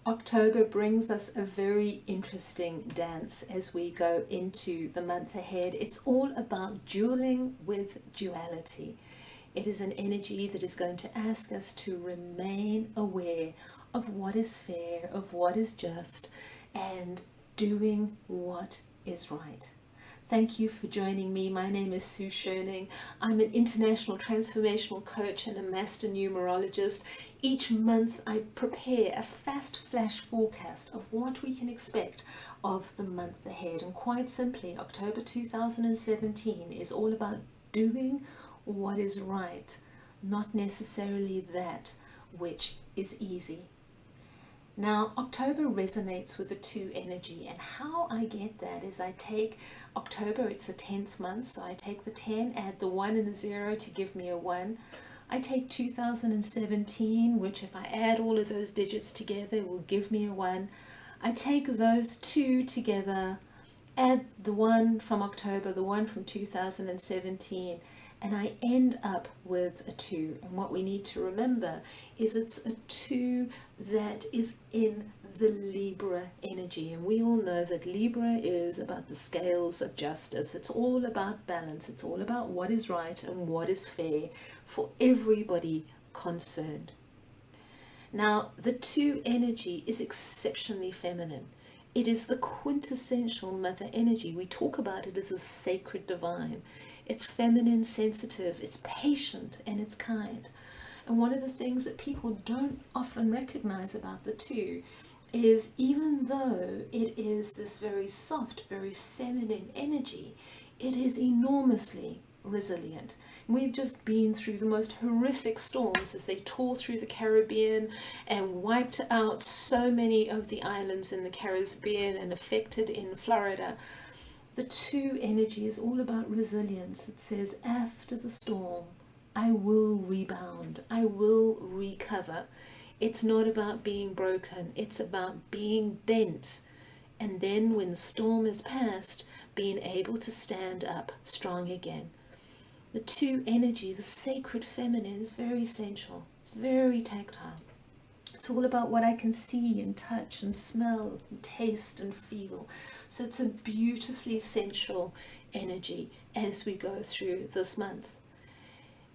October brings us a very interesting dance as we go into the month ahead. It's all about dueling with duality. It is an energy that is going to ask us to remain aware of what is fair, of what is just, and doing what is right. Thank you for joining me. My name is Schoning. I'm an international transformational coach and a master numerologist. Each month I prepare a fast flash forecast of what we can expect of the month ahead. And quite simply, October 2017 is all about doing what is right, not necessarily that which is easy. Now, October resonates with the 2 energy, and how I get that is I take October, it's the 10th month, so I take the 10, add the 1 and the 0 to give me a 1. I take 2017, which if I add all of those digits together will give me a 1. I take those 2 together, add the 1 from October, the 1 from 2017, and I end up with a 2. And what we need to remember is it's a 2 that is in the Libra energy. And we all know that Libra is about the scales of justice. It's all about balance. It's all about what is right and what is fair for everybody concerned. Now, the 2 energy is exceptionally feminine. It is the quintessential mother energy. We talk about it as a sacred divine. It's feminine, sensitive, it's patient, and it's kind. And one of the things that people don't often recognize about the 2 is even though it is this very soft, very feminine energy, it is enormously resilient. We've just been through the most horrific storms as they tore through the Caribbean and wiped out so many of the islands in the Caribbean and affected in Florida. The 2 energy is all about resilience. It says, after the storm, I will rebound. I will recover. It's not about being broken. It's about being bent. And then when the storm is past, being able to stand up strong again. The 2 energy, the sacred feminine, is very sensual. It's very tactile. It's all about what I can see and touch and smell and taste and feel. So it's a beautifully sensual energy as we go through this month.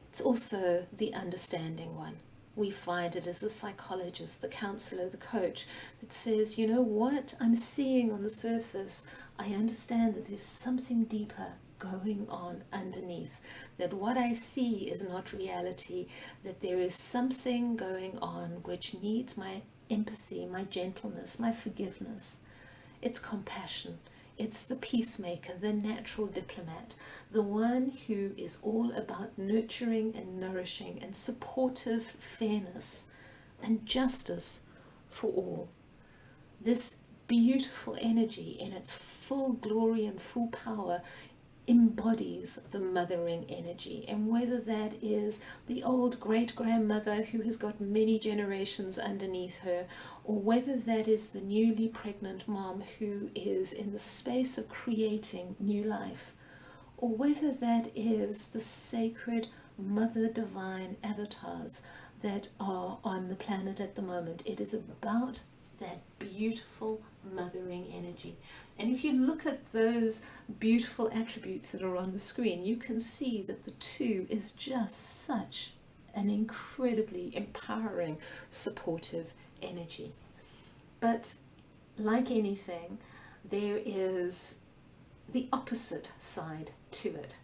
It's also the understanding one. We find it as the psychologist, the counselor, the coach that says, you know what I'm seeing on the surface, I understand that there's something deeper going on underneath, that what I see is not reality, that there is something going on which needs my empathy, my gentleness, my forgiveness. It's compassion. It's the peacemaker, the natural diplomat, the one who is all about nurturing and nourishing and supportive fairness and justice for all. This beautiful energy in its full glory and full power embodies the mothering energy, and whether that is the old great-grandmother who has got many generations underneath her, or whether that is the newly pregnant mom who is in the space of creating new life, or whether that is the sacred mother divine avatars that are on the planet at the moment. It is about that beautiful mothering energy. And if you look at those beautiful attributes that are on the screen, you can see that the 2 is just such an incredibly empowering, supportive energy. But like anything, there is the opposite side to it.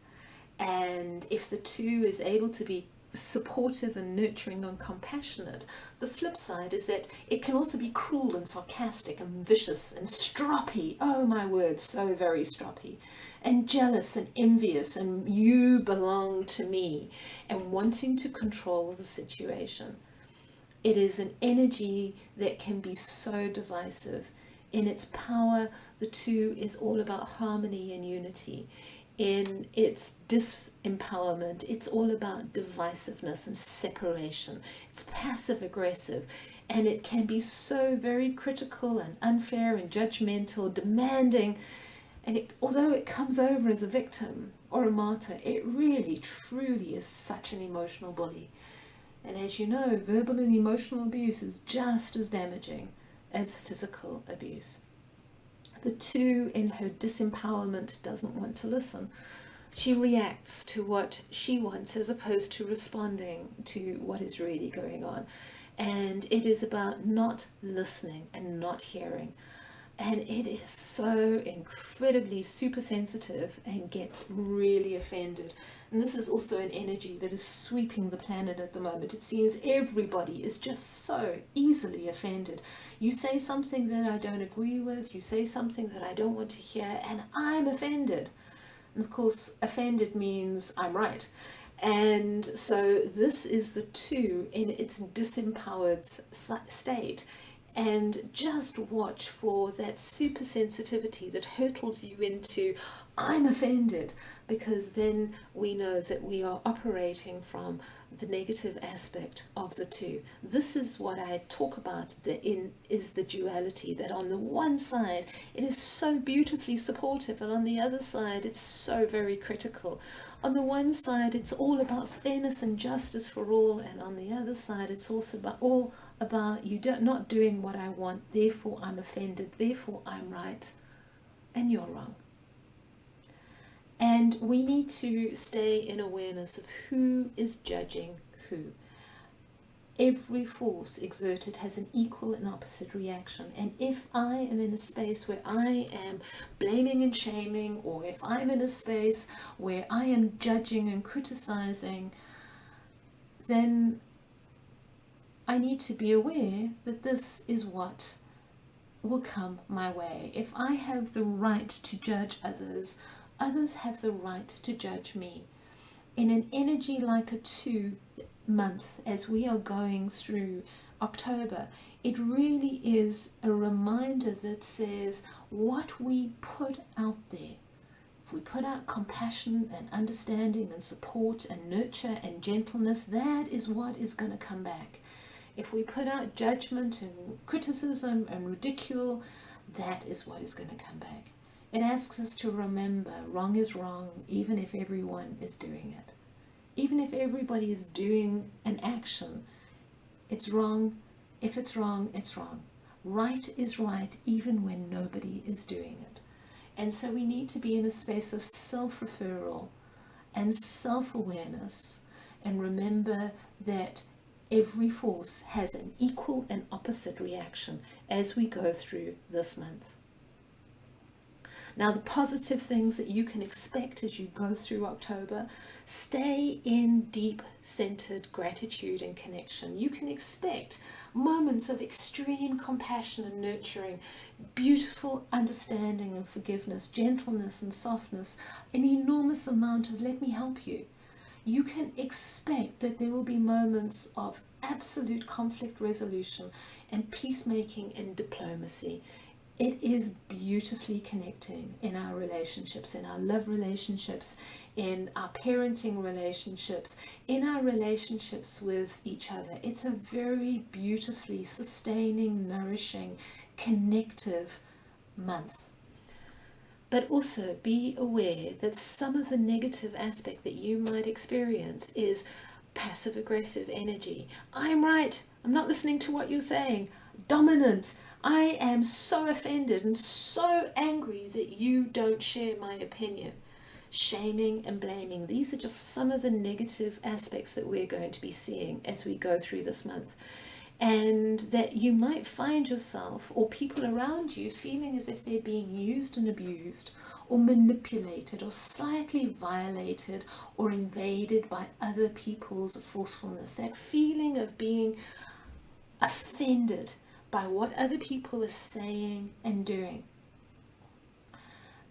And if the 2 is able to be supportive and nurturing and compassionate, the flip side is that it can also be cruel and sarcastic and vicious and stroppy. Oh my word, so very stroppy. And jealous and envious and you belong to me and wanting to control the situation. It is an energy that can be so divisive. In its power, the 2 is all about harmony and unity. In its disempowerment, it's all about divisiveness and separation. It's passive aggressive, and it can be so very critical and unfair and judgmental, demanding, and although it comes over as a victim or a martyr, it really truly is such an emotional bully. And as you know, verbal and emotional abuse is just as damaging as physical abuse. The 2 in her disempowerment doesn't want to listen. She reacts to what she wants as opposed to responding to what is really going on. And it is about not listening and not hearing. And it is so incredibly super sensitive and gets really offended. And this is also an energy that is sweeping the planet at the moment. It seems everybody is just so easily offended. You say something that I don't agree with, you say something that I don't want to hear, and I'm offended. And of course, offended means I'm right. And so this is the 2 in its disempowered state. And just watch for that super sensitivity that hurtles you into, I'm offended, because then we know that we are operating from the negative aspect of the 2. This is what I talk about is the duality, that on the one side it is so beautifully supportive, and on the other side it's so very critical. On the one side it's all about fairness and justice for all, and on the other side it's also about you not doing what I want, therefore I'm offended, therefore I'm right and you're wrong. And we need to stay in awareness of who is judging who. Every force exerted has an equal and opposite reaction. And if I am in a space where I am blaming and shaming, or if I'm in a space where I am judging and criticizing, then I need to be aware that this is what will come my way. If I have the right to judge others, others have the right to judge me. In an energy like a 2 month, as we are going through October, it really is a reminder that says what we put out there, if we put out compassion and understanding and support and nurture and gentleness, that is what is going to come back. If we put out judgment and criticism and ridicule, that is what is going to come back. It asks us to remember wrong is wrong, even if everyone is doing it. Even if everybody is doing an action, it's wrong. If it's wrong, it's wrong. Right is right, even when nobody is doing it. And so we need to be in a space of self-referral and self-awareness, and remember that every force has an equal and opposite reaction as we go through this month. Now, the positive things that you can expect as you go through October, stay in deep centered gratitude and connection. You can expect moments of extreme compassion and nurturing, beautiful understanding and forgiveness, gentleness and softness, an enormous amount of let me help you. You can expect that there will be moments of absolute conflict resolution and peacemaking and diplomacy. It is beautifully connecting in our relationships, in our love relationships, in our parenting relationships, in our relationships with each other. It's a very beautifully sustaining, nourishing, connective month. But also be aware that some of the negative aspect that you might experience is passive-aggressive energy. I'm right. I'm not listening to what you're saying. Dominant. I am so offended and so angry that you don't share my opinion. Shaming and blaming. These are just some of the negative aspects that we're going to be seeing as we go through this month. And that you might find yourself or people around you feeling as if they're being used and abused or manipulated or slightly violated or invaded by other people's forcefulness. That feeling of being offended by what other people are saying and doing.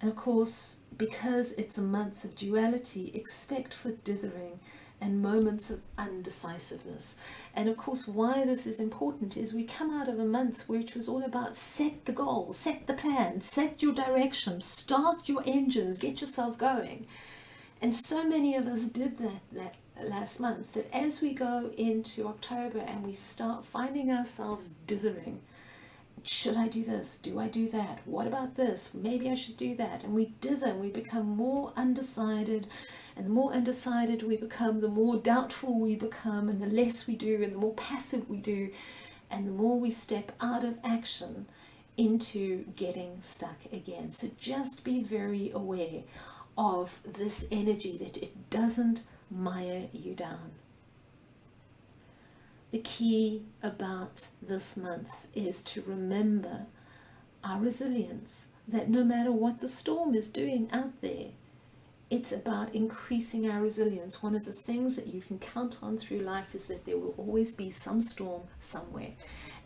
And of course, because it's a month of duality, expect for dithering and moments of undecisiveness. And of course, why this is important is we come out of a month which was all about set the goal, set the plan, set your direction, start your engines, get yourself going. And so many of us did that last month, that as we go into October and we start finding ourselves dithering, should I do this? Do I do that? What about this? Maybe I should do that. And we dither and we become more undecided. And the more undecided we become, the more doubtful we become, and the less we do and the more passive we do. and the more we step out of action into getting stuck again. So just be very aware of this energy, that it doesn't mire you down. The key about this month is to remember our resilience, that no matter what the storm is doing out there, it's about increasing our resilience. One of the things that you can count on through life is that there will always be some storm somewhere.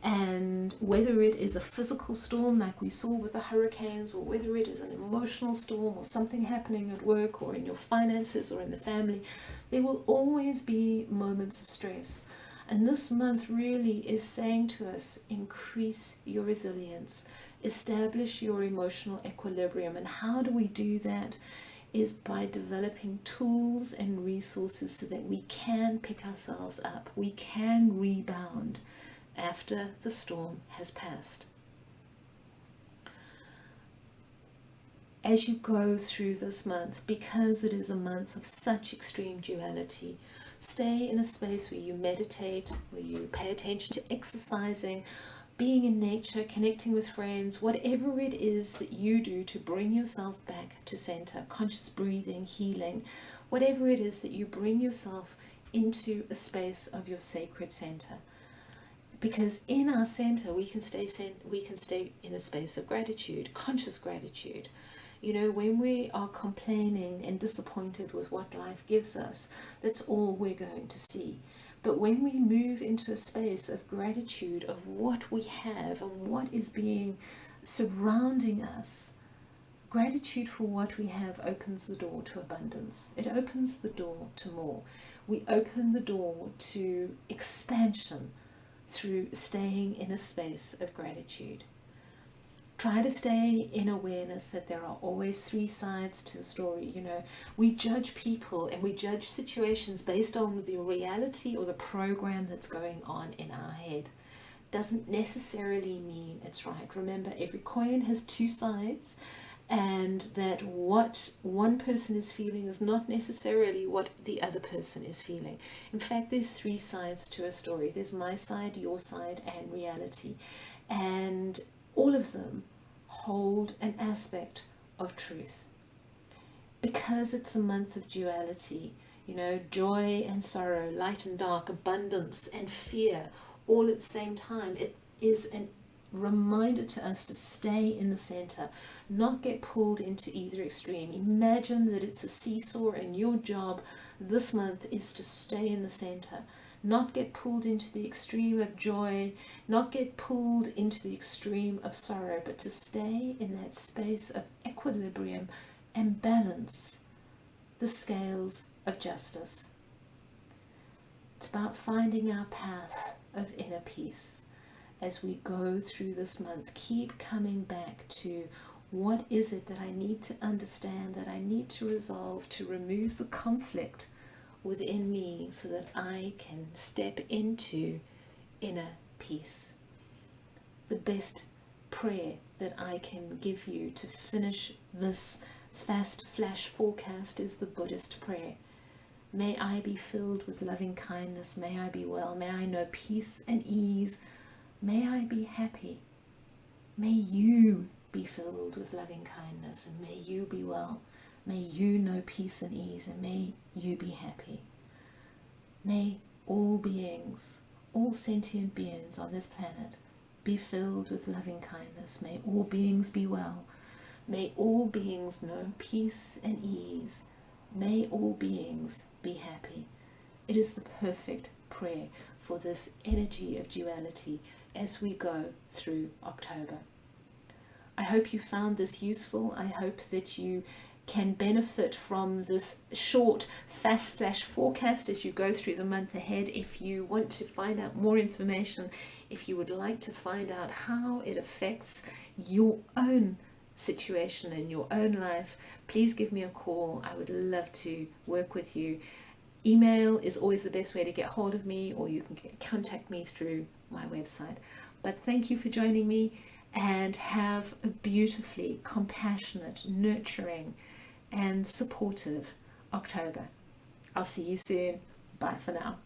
And whether it is a physical storm like we saw with the hurricanes, or whether it is an emotional storm or something happening at work or in your finances or in the family, there will always be moments of stress. And this month really is saying to us, increase your resilience, establish your emotional equilibrium. And how do we do that? Is by developing tools and resources so that we can pick ourselves up, we can rebound after the storm has passed. As you go through this month, because it is a month of such extreme duality, stay in a space where you meditate, where you pay attention to exercising, being in nature, connecting with friends, whatever it is that you do to bring yourself back to center, conscious breathing, healing, whatever it is that you bring yourself into a space of your sacred center. Because in our center, we can stay in a space of gratitude, conscious gratitude. You know, when we are complaining and disappointed with what life gives us, that's all we're going to see. But when we move into a space of gratitude of what we have and what is being surrounding us, gratitude for what we have opens the door to abundance. It opens the door to more. We open the door to expansion through staying in a space of gratitude. Try to stay in awareness that there are always three sides to the story. You know, we judge people and we judge situations based on the reality or the program that's going on in our head. Doesn't necessarily mean it's right. Remember, every coin has two sides, and that what one person is feeling is not necessarily what the other person is feeling. In fact, there's three sides to a story. There's my side, your side, and reality. And all of them hold an aspect of truth. Because it's a month of duality, you know, joy and sorrow, light and dark, abundance and fear, all at the same time, it is a reminder to us to stay in the center, not get pulled into either extreme. Imagine that it's a seesaw and your job this month is to stay in the center. Not get pulled into the extreme of joy, not get pulled into the extreme of sorrow, but to stay in that space of equilibrium and balance the scales of justice. It's about finding our path of inner peace as we go through this month. Keep coming back to what is it that I need to understand, that I need to resolve, to remove the conflict within me so that I can step into inner peace. The best prayer that I can give you to finish this fast flash forecast is the Buddhist prayer. May I be filled with loving kindness, may I be well, may I know peace and ease, may I be happy. May you be filled with loving kindness, and may you be well. May you know peace and ease, and may you be happy. May all beings, all sentient beings on this planet be filled with loving kindness. May all beings be well. May all beings know peace and ease. May all beings be happy. It is the perfect prayer for this energy of duality as we go through October. I hope you found this useful. I hope that you can benefit from this short fast flash forecast as you go through the month ahead. If you want to find out more information, if you would like to find out how it affects your own situation in your own life, please give me a call. I would love to work with you. Email is always the best way to get hold of me, or you can contact me through my website. But thank you for joining me, and have a beautifully compassionate, nurturing and supportive October. I'll see you soon. Bye for now.